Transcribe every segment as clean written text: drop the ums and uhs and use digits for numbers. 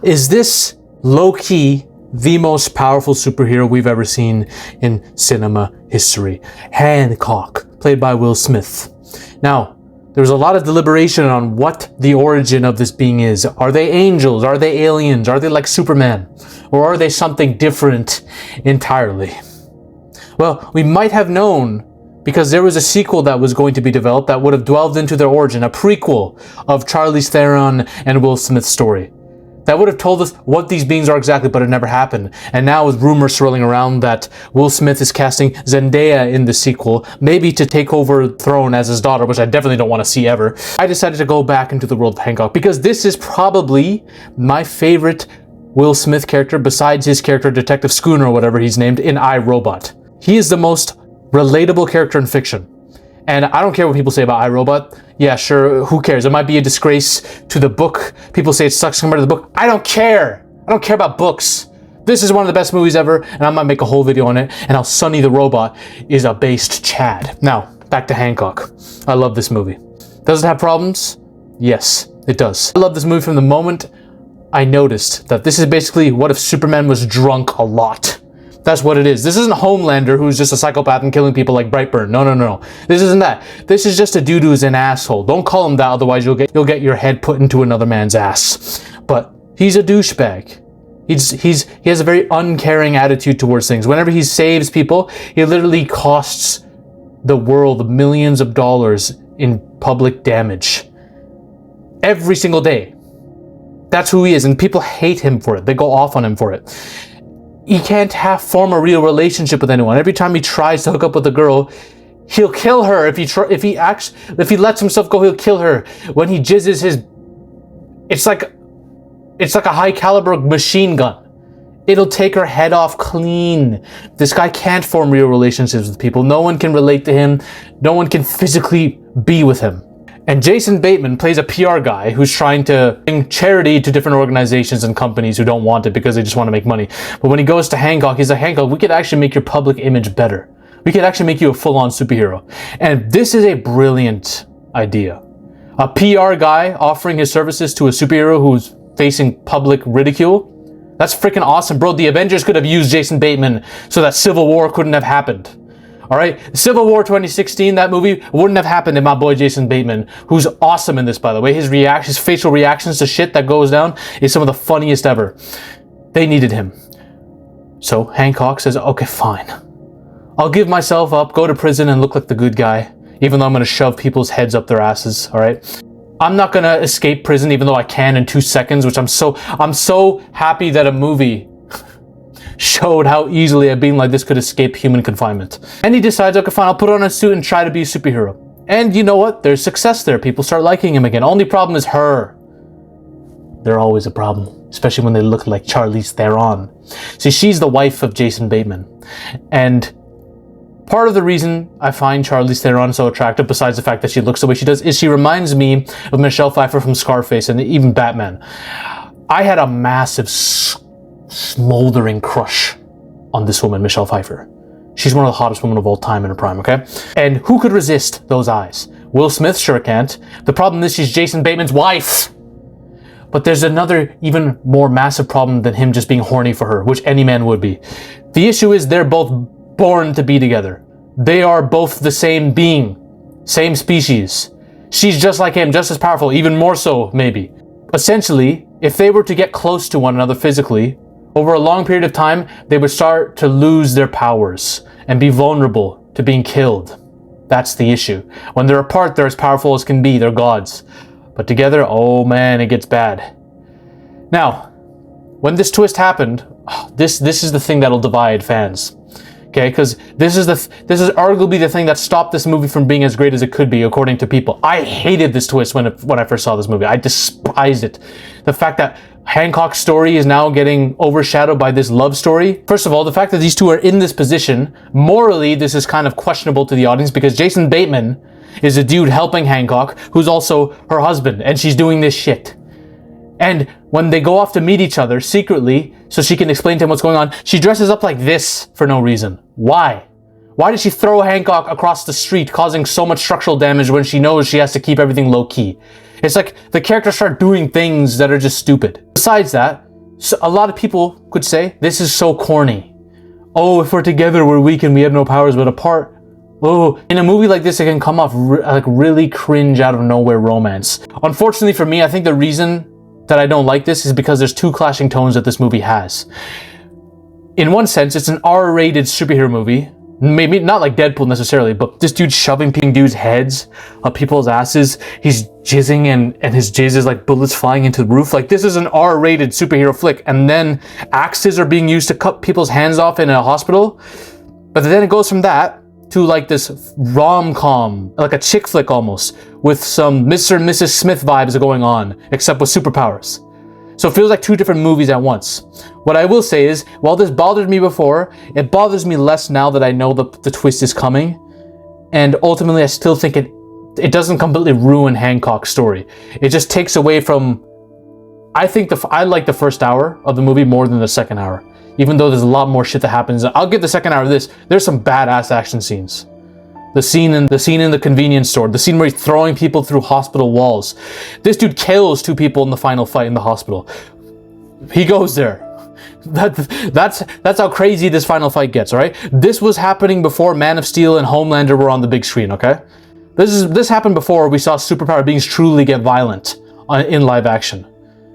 Is this low-key the most powerful superhero we've ever seen in cinema history? Hancock, played by Will Smith. Now, there was a lot of deliberation on what the origin of this being is. Are they angels? Are they aliens? Are they like Superman? Or are they something different entirely? Well, we might have known because there was a sequel that was going to be developed that would have delved into their origin, a prequel of Charlize Theron and Will Smith's story. That would have told us what these beings are exactly, but it never happened. And now with rumors swirling around that Will Smith is casting Zendaya in the sequel, maybe to take over the throne as his daughter, which I definitely don't want to see ever, I decided to go back into the world of Hancock because this is probably my favorite Will Smith character besides his character Detective Schooner or whatever he's named in I, Robot. He is the most relatable character in fiction. And I don't care what people say about iRobot. Yeah, sure, who cares? It might be a disgrace to the book. People say it sucks compared to the book. I don't care. I don't care about books. This is one of the best movies ever, and I might make a whole video on it, and how Sonny the Robot is a based Chad. Now, back to Hancock. I love this movie. Does it have problems? Yes, it does. I love this movie from the moment I noticed that this is basically what if Superman was drunk a lot. That's what it is. This isn't Homelander who's just a psychopath and killing people like Brightburn. No. This isn't that. This is just a dude who's an asshole. Don't call him that, otherwise you'll get your head put into another man's ass. But he's a douchebag. He has a very uncaring attitude towards things. Whenever he saves people, he literally costs the world millions of dollars in public damage. Every single day. That's who he is, and people hate him for it. They go off on him for it. He can't form a real relationship with anyone. Every time he tries to hook up with a girl, he'll kill her. If he lets himself go, he'll kill her. When he jizzes it's like a high caliber machine gun. It'll take her head off clean. This guy can't form real relationships with people. No one can relate to him. No one can physically be with him. And Jason Bateman plays a PR guy who's trying to bring charity to different organizations and companies who don't want it because they just want to make money. But when he goes to Hancock, he's like, Hancock, we could actually make your public image better. We could actually make you a full-on superhero. And this is a brilliant idea. A PR guy offering his services to a superhero who's facing public ridicule. That's freaking awesome, bro. The Avengers could have used Jason Bateman so that Civil War couldn't have happened. All right, Civil War 2016, that movie wouldn't have happened if my boy Jason Bateman, who's awesome in this, by the way. His facial reactions to shit that goes down is some of the funniest ever. They needed him. So Hancock says, okay, fine. I'll give myself up, go to prison and look like the good guy, even though I'm going to shove people's heads up their asses, all right? I'm not going to escape prison, even though I can in 2 seconds, which I'm so happy that a movie showed how easily a being like this could escape human confinement. And he decides, okay, fine, I'll put on a suit and try to be a superhero. And you know what? There's success there. People start liking him again. Only problem is her. They're always a problem, especially when they look like Charlize Theron. See, she's the wife of Jason Bateman. And part of the reason I find Charlize Theron so attractive, besides the fact that she looks the way she does, is she reminds me of Michelle Pfeiffer from Scarface and even Batman. I had a massive smoldering crush on this woman, Michelle Pfeiffer. She's one of the hottest women of all time in her prime, okay? And who could resist those eyes? Will Smith sure can't. The problem is she's Jason Bateman's wife. But there's another even more massive problem than him just being horny for her, which any man would be. The issue is they're both born to be together. They are both the same being, same species. She's just like him, just as powerful, even more so, maybe. Essentially, if they were to get close to one another physically, over a long period of time, they would start to lose their powers and be vulnerable to being killed. That's the issue. When they're apart, they're as powerful as can be. They're gods. But together, oh man, it gets bad. Now, when this twist happened, this is the thing that'll divide fans. Okay, because this is arguably the thing that stopped this movie from being as great as it could be, according to people. I hated this twist when I first saw this movie. I despised it. The fact that Hancock's story is now getting overshadowed by this love story. First of all, the fact that these two are in this position, morally, this is kind of questionable to the audience because Jason Bateman is a dude helping Hancock, who's also her husband, and she's doing this shit. And when they go off to meet each other secretly, so she can explain to him what's going on, she dresses up like this for no reason. Why? Why did she throw Hancock across the street, causing so much structural damage when she knows she has to keep everything low-key? It's like the characters start doing things that are just stupid. Besides that, So a lot of people could say this is so corny. Oh, if we're together, we're weak and we have no powers, but apart. Oh, in a movie like this, it can come off like really cringe out of nowhere romance. Unfortunately for me, I think the reason that I don't like this is because there's two clashing tones that this movie has. In one sense, it's an R-rated superhero movie. Maybe not like Deadpool necessarily, but this dude shoving dudes' heads up people's asses. He's jizzing and his jizz is like bullets flying into the roof. Like, this is an R-rated superhero flick. And then axes are being used to cut people's hands off in a hospital. But then it goes from that to like this rom-com, like a chick flick almost, with some Mr. and Mrs. Smith vibes going on, except with superpowers. So it feels like two different movies at once. What I will say is, while this bothered me before, it bothers me less now that I know the twist is coming. And ultimately, I still think it doesn't completely ruin Hancock's story. It just takes away from... I like the first hour of the movie more than the second hour. Even though there's a lot more shit that happens. I'll give the second hour of this. There's some badass action scenes. The scene in the convenience store. The scene where he's throwing people through hospital walls. This dude kills 2 people in the final fight in the hospital. He goes there. That's how crazy this final fight gets, alright? This was happening before Man of Steel and Homelander were on the big screen, okay? This happened before we saw superpower beings truly get violent in live action.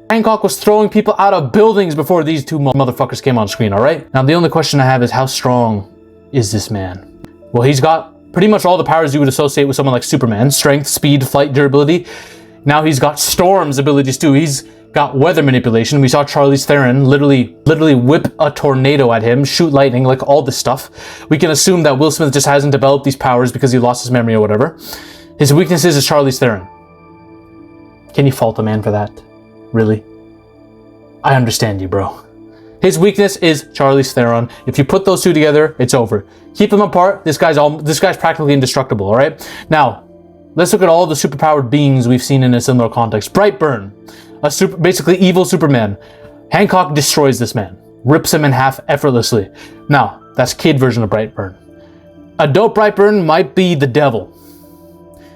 Hancock was throwing people out of buildings before these 2 motherfuckers came on screen, alright? Now the only question I have is, how strong is this man? Well, he's got pretty much all the powers you would associate with someone like Superman. Strength, speed, flight, durability. Now he's got Storm's abilities too. He's got weather manipulation. We saw Charlize Theron literally whip a tornado at him, shoot lightning, like all this stuff. We can assume that Will Smith just hasn't developed these powers because he lost his memory or whatever. His weaknesses is Charlize Theron. Can you fault a man for that? Really? I understand you, bro. His weakness is Charlize Theron. If you put those 2 together, it's over. Keep them apart. This guy's practically indestructible. All right. Now, let's look at all the superpowered beings we've seen in a similar context. Brightburn, basically evil Superman. Hancock destroys this man, rips him in half effortlessly. Now, that's kid version of Brightburn. Adult Brightburn might be the devil.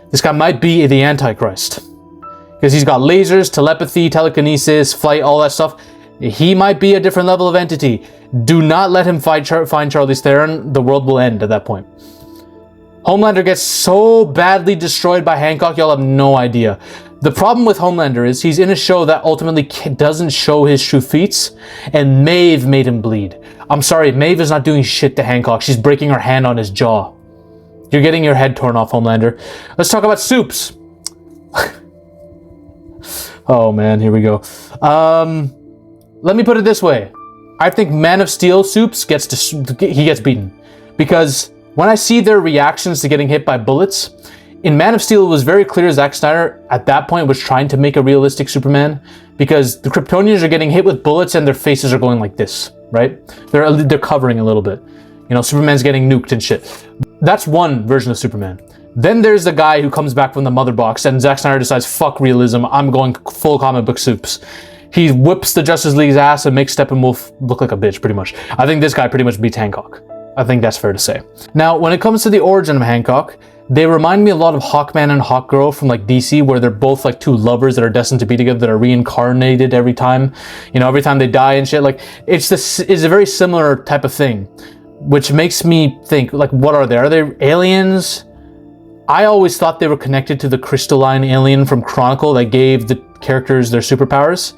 This guy might be the Antichrist because he's got lasers, telepathy, telekinesis, flight, all that stuff. He might be a different level of entity. Do not let him find Charlize Theron. The world will end at that point. Homelander gets so badly destroyed by Hancock, y'all have no idea. The problem with Homelander is he's in a show that ultimately doesn't show his true feats, and Maeve made him bleed. I'm sorry, Maeve is not doing shit to Hancock. She's breaking her hand on his jaw. You're getting your head torn off, Homelander. Let's talk about Supes. Oh man, here we go. Let me put it this way. I think Man of Steel Supes gets beaten. Because when I see their reactions to getting hit by bullets, in Man of Steel it was very clear Zack Snyder at that point was trying to make a realistic Superman, because the Kryptonians are getting hit with bullets and their faces are going like this, right? They're covering a little bit. You know, Superman's getting nuked and shit. That's one version of Superman. Then there's the guy who comes back from the mother box and Zack Snyder decides, fuck realism, I'm going full comic book Supes. He whips the Justice League's ass and makes Steppenwolf look like a bitch, pretty much. I think this guy pretty much beats Hancock. I think that's fair to say. Now, when it comes to the origin of Hancock, they remind me a lot of Hawkman and Hawkgirl from like DC, where they're both like 2 lovers that are destined to be together, that are reincarnated every time. You know, every time they die and shit. Like, it's a very similar type of thing, which makes me think, like, what are they? Are they aliens? I always thought they were connected to the crystalline alien from Chronicle that gave the characters their superpowers.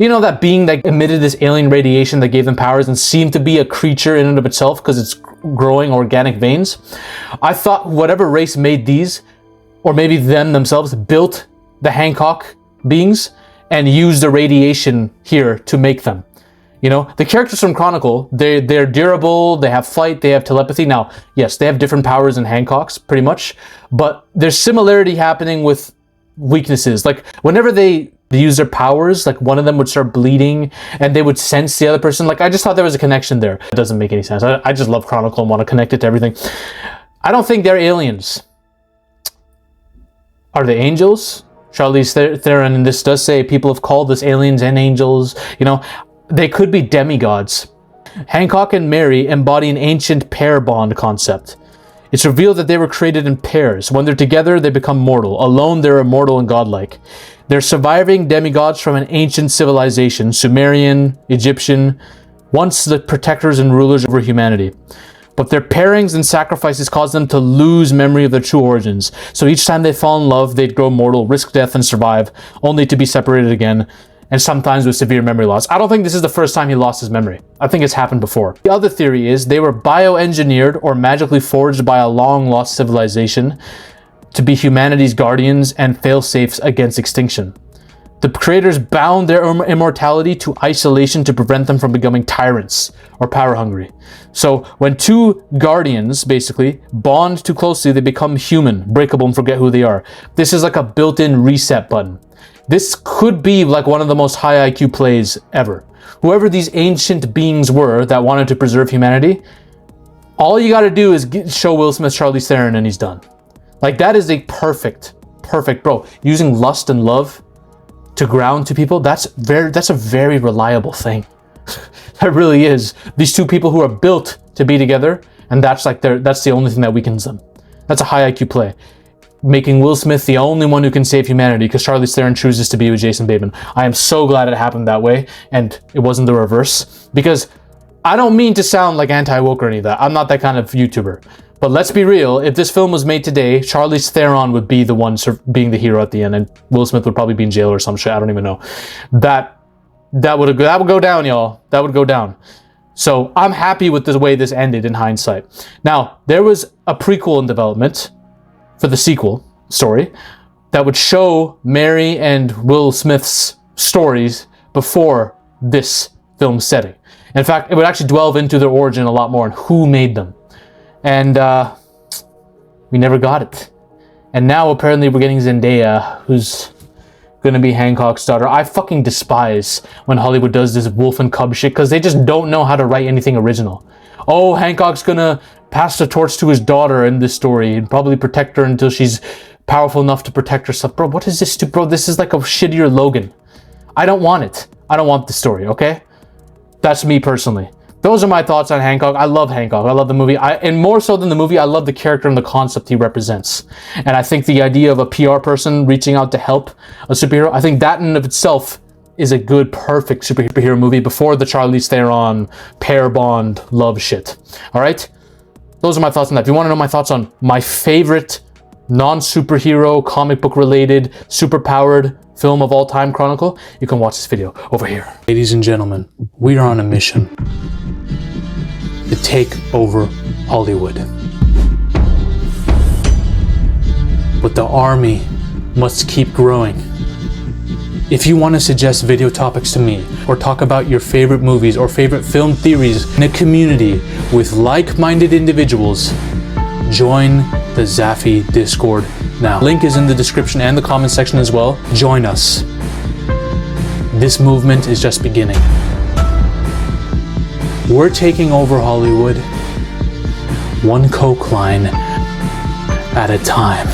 You know, that being that emitted this alien radiation that gave them powers and seemed to be a creature in and of itself because it's growing organic veins. I thought whatever race made these, or maybe them themselves, built the Hancock beings and used the radiation here to make them. You know, the characters from Chronicle, they're durable, they have flight, they have telepathy. Now, yes, they have different powers than Hancock's, pretty much, but there's similarity happening with weaknesses. Like, whenever they use their powers, like, one of them would start bleeding and they would sense the other person. Like, I just thought there was a connection there. It doesn't make any sense. I just love Chronicle and want to connect it to everything. I don't think they're aliens. Are they angels? Charlize Theron in this does say people have called us aliens and angels. You know, they could be demigods. Hancock and Mary embody an ancient pair bond concept. It's revealed that they were created in pairs. When they're together, they become mortal. Alone, they're immortal and godlike. They're surviving demigods from an ancient civilization, Sumerian, Egyptian, once the protectors and rulers over humanity. But their pairings and sacrifices cause them to lose memory of their true origins. So each time they fall in love, they'd grow mortal, risk death, and survive, only to be separated again, and sometimes with severe memory loss. I don't think this is the first time he lost his memory. I think it's happened before. The other theory is they were bioengineered or magically forged by a long-lost civilization to be humanity's guardians and fail-safes against extinction. The creators bound their immortality to isolation to prevent them from becoming tyrants or power-hungry. So when two guardians, basically, bond too closely, they become human, breakable, and forget who they are. This is like a built-in reset button. This could be like one of the most high IQ plays ever. Whoever these ancient beings were that wanted to preserve humanity, all you gotta do is show Will Smith Charlize Theron and he's done. Like, that is a perfect, bro. Using lust and love to ground two people, that's a very reliable thing. That really is. These two people who are built to be together, and that's the only thing that weakens them. That's a high IQ play. Making Will Smith the only one who can save humanity because Charlize Theron chooses to be with Jason Bateman. I am so glad it happened that way and it wasn't the reverse, because I don't mean to sound like anti-woke or any of that. I'm not that kind of YouTuber. But let's be real, if this film was made today, Charlize Theron would be the one being the hero at the end, and Will Smith would probably be in jail or some shit. I don't even know. That would go down, y'all. That would go down. So I'm happy with the way this ended in hindsight. Now, there was a prequel in development for the sequel story that would show Mary and Will Smith's stories before this film setting. In fact, it would actually delve into their origin a lot more and who made them. And we never got it. And now apparently we're getting Zendaya, who's gonna be Hancock's daughter. I fucking despise when Hollywood does this wolf and cub shit, because they just don't know how to write anything original. Oh, Hancock's gonna pass the torch to his daughter in this story and probably protect her until she's powerful enough to protect herself. Bro, what is this? Bro, this is like a shittier Logan. I don't want it. I don't want the story, okay? That's me personally. Those are my thoughts on Hancock. I love Hancock. I love the movie. And more so than the movie, I love the character and the concept he represents. And I think the idea of a PR person reaching out to help a superhero, I think that in of itself is a good, perfect superhero movie before the Charlize Theron pair bond love shit. All right? Those are my thoughts on that. If you want to know my thoughts on my favorite non-superhero, comic book related, superpowered film of all time chronicle, you can watch this video over here. Ladies and gentlemen, we are on a mission to take over Hollywood. But the army must keep growing. If you want to suggest video topics to me, or talk about your favorite movies or favorite film theories in a community with like-minded individuals, join the Zafy Discord now. Link is in the description and the comment section as well. Join us. This movement is just beginning. We're taking over Hollywood, one coke line at a time.